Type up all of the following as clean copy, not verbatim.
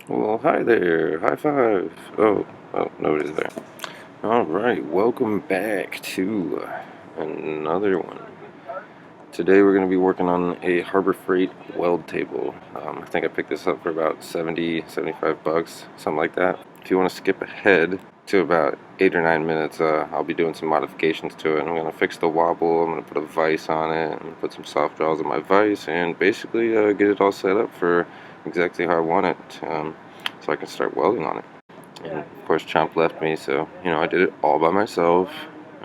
Well, hi there. High five. Oh, nobody's there. All right, welcome back to another one. Today we're going to be working on a Harbor Freight weld table. I think I picked this up for about 70, 75 bucks, something like that. If you want to skip ahead to about 8 or 9 minutes, I'll be doing some modifications to it. I'm going to fix the wobble, I'm going to put a vise on it, I'm going to put some soft draws on my vise, and basically get it all set up for exactly how I want it, so I can start welding on it. And of course, Chomp left me, so I did it all by myself.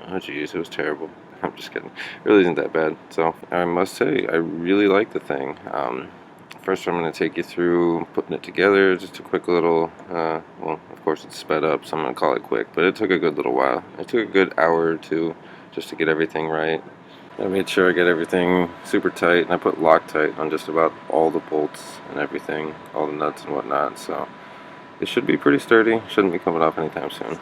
Oh, geez, it was terrible. I'm just kidding. It really isn't that bad. So I must say, I really like the thing. First, I'm going to take you through putting it together. Just a quick little. Well, of course, it's sped up, so I'm going to call it quick. But it took a good little while. It took a good hour or two just to get everything right. I made sure I get everything super tight, and I put Loctite on just about all the bolts and everything, all the nuts and whatnot. So it should be pretty sturdy. Shouldn't be coming off anytime soon.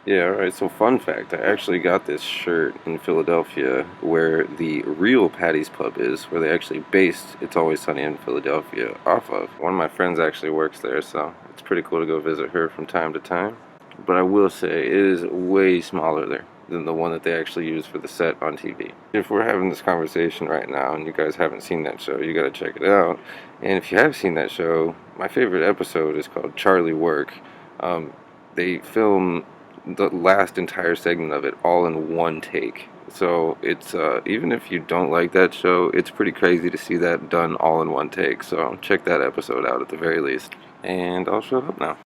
Yeah, alright, so fun fact, I actually got this shirt in Philadelphia where the real Patty's Pub is, where they actually based It's Always Sunny in Philadelphia off of. One of my friends actually works there, so it's pretty cool to go visit her from time to time. But I will say, it is way smaller there than the one that they actually use for the set on TV. If we're having this conversation right now and you guys haven't seen that show, you gotta check it out. And if you have seen that show, my favorite episode is called Charlie Work. Um, they film the last entire segment of it all in one take. So it's even if you don't like that show, it's pretty crazy to see that done all in one take. So check that episode out at the very least. And I'll shut up now.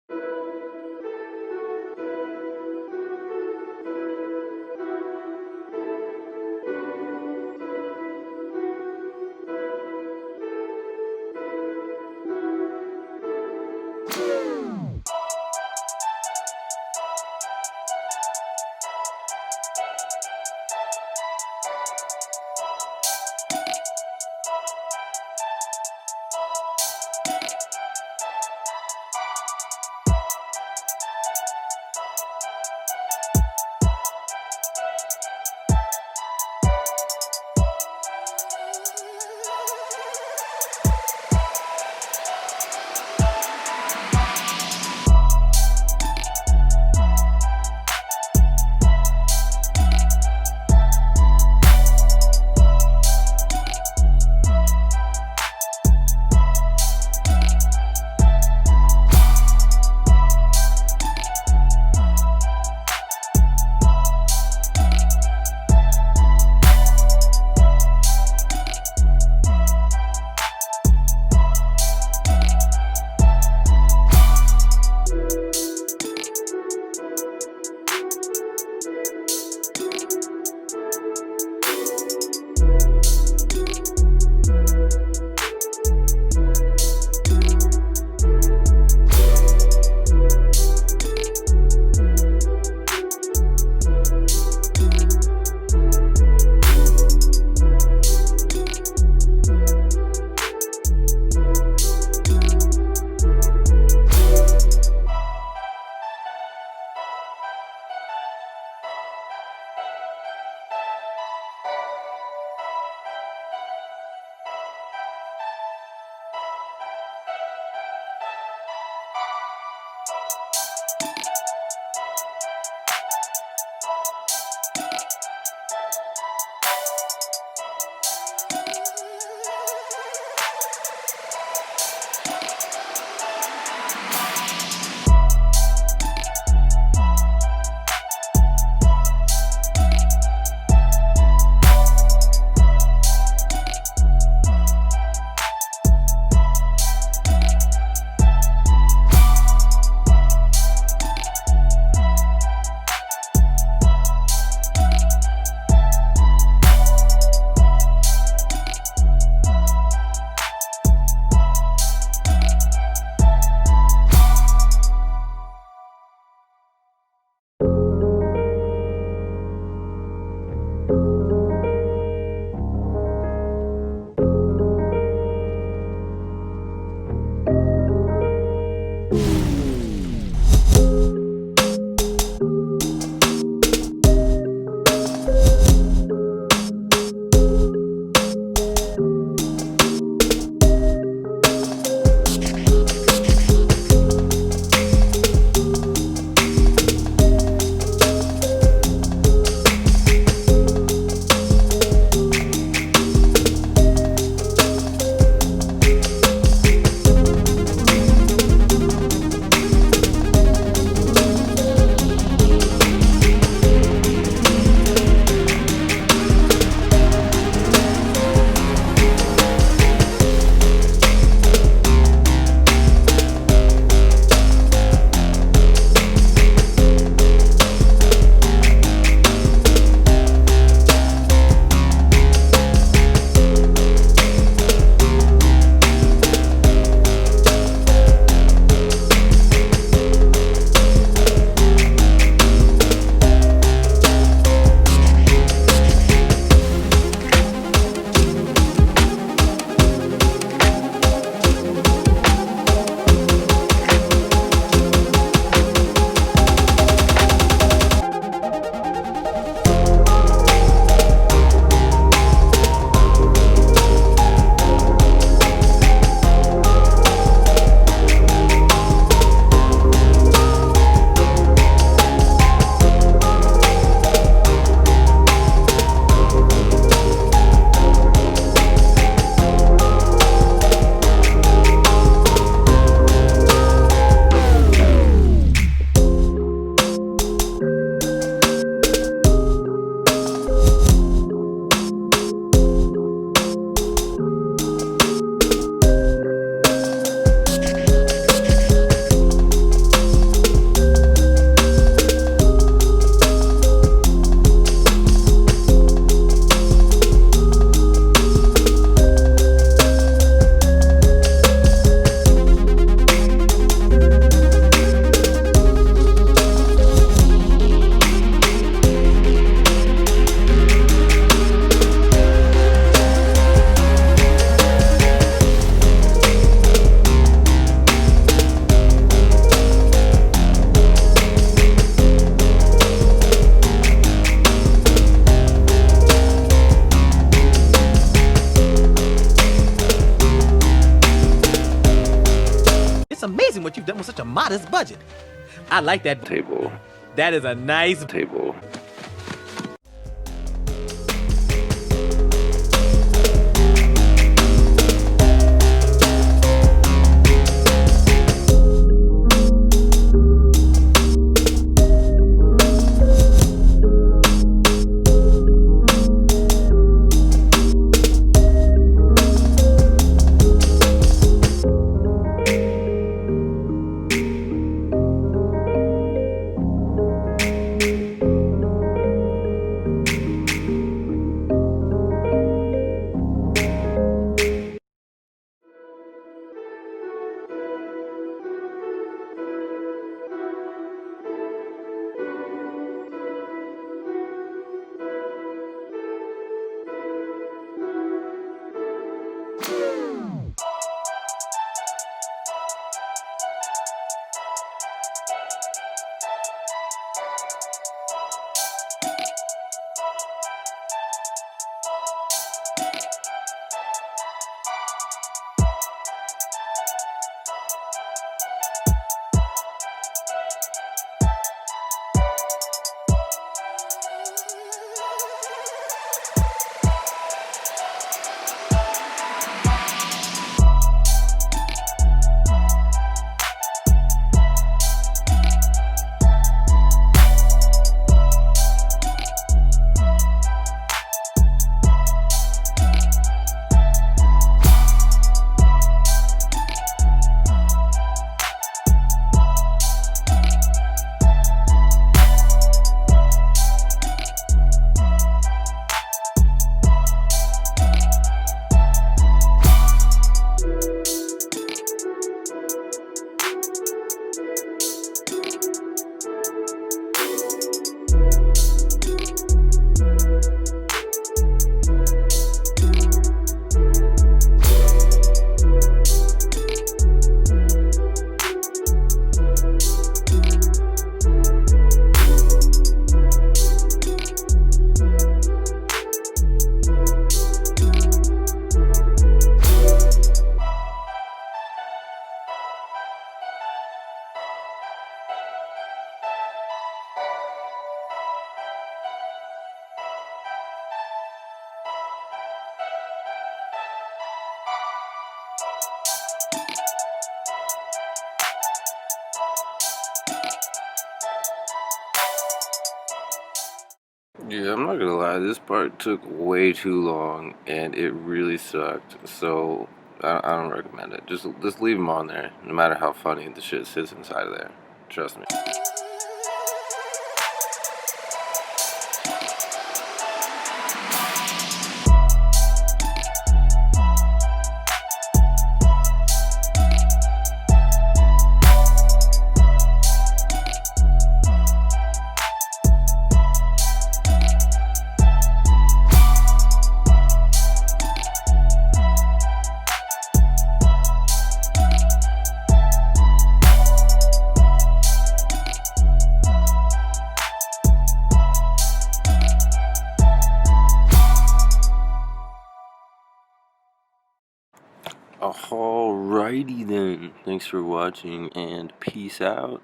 It's amazing what you've done with such a modest budget. I like that table. That is a nice table. Yeah, I'm not gonna lie, this part took way too long and it really sucked, so I don't recommend it. Just leave them on there, no matter how funny the shit sits inside of there. Trust me. Alrighty then, thanks for watching and peace out.